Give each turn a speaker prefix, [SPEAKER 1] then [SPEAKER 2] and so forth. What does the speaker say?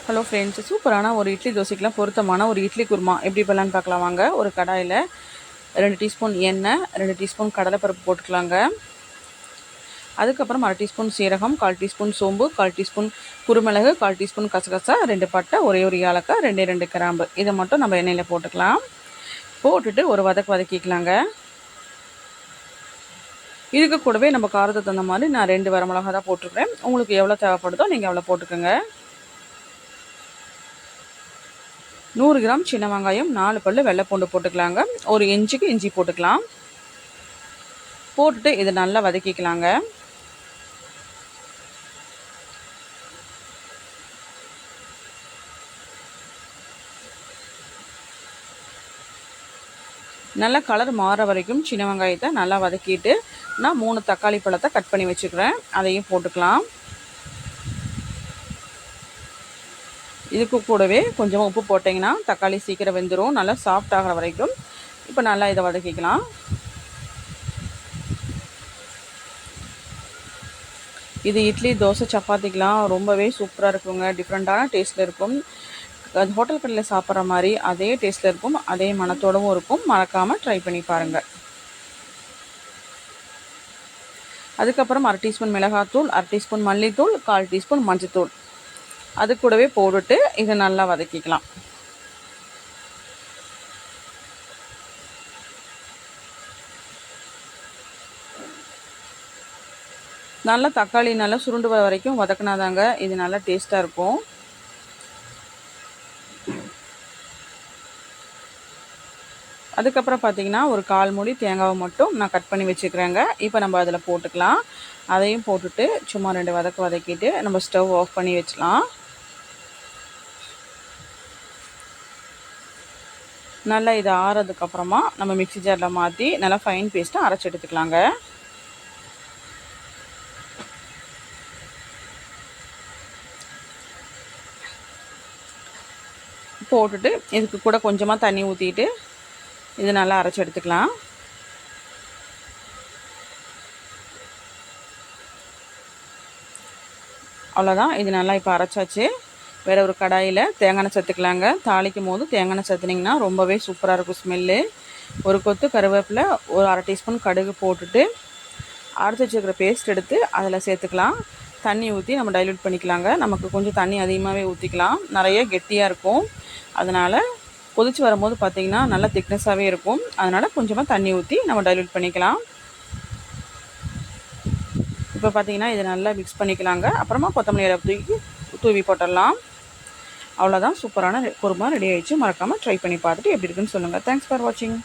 [SPEAKER 1] Hello friends, சூப்பரான ஒரு இட்லி தோசைக்கெலாம் பொருத்தமான ஒரு இட்லி குருமா எப்படி பண்ணலான்னு பார்க்கலாம் வாங்க. ஒரு கடாயில் 2 டீஸ்பூன் எண்ணெய், 2 டீஸ்பூன் கடலைப்பருப்பு போட்டுக்கலாங்க. அதுக்கப்புறம் 1/2 டீஸ்பூன் சீரகம், 1/4 டீஸ்பூன் சோம்பு, 1/4 டீஸ்பூன் குருமிளகு, 1/4 டீஸ்பூன் கசகசா, 2 பட்டை, ஒரே ஒரு ஏலக்காய், 2 கிராம்பு. இதை மட்டும் நம்ம எண்ணெயில் போட்டுக்கலாம். போட்டுட்டு ஒரு வதக்கிக்கலாங்க. இதுக்கு கூடவே நம்ம காரத்துக்கு தகுந்த மாதிரி நான் 2 வரமிளகா தான் போட்டிருக்கிறேன். உங்களுக்கு எவ்வளோ தேவைப்படுதோ நீங்கள் எவ்வளோ போட்டுக்கோங்க. 100 கிராம் சின்ன வெங்காயம், 4 பல்லு வெள்ளை பூண்டு போட்டுக்கலாங்க. ஒரு இன்ச்சுக்கு இஞ்சி போட்டுக்கலாம். போட்டுட்டு இதை நல்லா வதக்கிக்கலாங்க. நல்லா கலர் மாற வரைக்கும் சின்ன வெங்காயத்தை நல்லா வதக்கிட்டு நான் 3 தக்காளி பழத்தை கட் பண்ணி வச்சுக்கிறேன். அதையும் போட்டுக்கலாம். இதுக்கு கூடவே கொஞ்சமாக உப்பு போட்டிங்கன்னா தக்காளி சீக்கிரம் வெந்துடும். நல்லா சாஃப்ட் ஆகிற வரைக்கும் இப்போ நல்லா இதை வதக்கிக்கலாம். இது இட்லி, தோசை, சப்பாத்திக்கெலாம் ரொம்பவே சூப்பராக இருக்குங்க. டிஃப்ரெண்ட்டான டேஸ்ட்டில் இருக்கும். அது ஹோட்டல் கடையில் சாப்பிட்ற மாதிரி அதே டேஸ்ட்டில் இருக்கும், அதே மணத்தோடவும் இருக்கும். மறக்காமல் ட்ரை பண்ணி பாருங்கள். அதுக்கப்புறம் 1/2 டீஸ்பூன் மிளகாத்தூள், 1/2 டீஸ்பூன் மல்லித்தூள், 1/4 டீஸ்பூன் மஞ்சத்தூள் அது கூடவே போட்டுட்டு இதை நல்லா வதக்கிக்கலாம். நல்லா தக்காளி நல்லா சுருண்டு வர வரைக்கும் வதக்கினாதாங்க இது நல்லா டேஸ்ட்டாக இருக்கும். அதுக்கப்புறம் பார்த்திங்கன்னா ஒரு 1/4 மூடி தேங்காவை மட்டும் நான் கட் பண்ணி வச்சுக்கிறேங்க. இப்போ நம்ம அதில் போட்டுக்கலாம். அதையும் போட்டுட்டு சும்மா 2 வதக்கிட்டு நம்ம ஸ்டவ் ஆஃப் பண்ணி வச்சலாம். நல்லா இது ஆறதுக்கப்புறமா நம்ம மிக்ஸி ஜாரில் மாற்றி நல்லா ஃபைன் பேஸ்ட்டாக அரைச்சி எடுத்துக்கலாங்க. போட்டுட்டு இதுக்கு கூட கொஞ்சமாக தண்ணி ஊற்றிட்டு இது நல்லா அரைச்சி எடுத்துக்கலாம். அவ்வளோதான், இது நல்லா இப்போ அரைச்சாச்சு. வேறு ஒரு கடாயில் தேங்காய் எண்ணெய் சேர்த்துக்கலாங்க. தாளிக்கும் போது தேங்காய் எண்ணெய் சேர்த்துனிங்கன்னா ரொம்பவே சூப்பராக இருக்கும் ஸ்மெல்லு. ஒரு கொத்து கருவேப்பிலை, ஒரு 1/2 டீஸ்பூன் கடுகு போட்டுட்டு அரைச்சி வச்சுருக்கிற பேஸ்ட் எடுத்து அதில் சேர்த்துக்கலாம். தண்ணி ஊற்றி நம்ம டைல்யூட் பண்ணிக்கலாங்க. நமக்கு கொஞ்சம் தண்ணி அதிகமாகவே ஊற்றிக்கலாம், நிறைய கெட்டியாக இருக்கும். அதனால் கொதித்து வரும்போது பார்த்திங்கன்னா நல்லா திக்னஸாகவே இருக்கும். அதனால் கொஞ்சமாக தண்ணி ஊற்றி நம்ம டைல்யூட் பண்ணிக்கலாம். இப்போ பார்த்திங்கன்னா இதை நல்லா மிக்ஸ் பண்ணிக்கலாங்க. அப்புறமா கொத்தமல்லி இலை தூவி போட்டுடலாம். அவ்வளோதான், சூப்பரான குருமா ரெடி ஆகிடுச்சு. மறக்காமல் ட்ரை பண்ணி பார்த்துட்டு எப்படி இருக்குன்னு சொல்லுங்கள். தேங்க்ஸ் ஃபார் வாட்சிங்.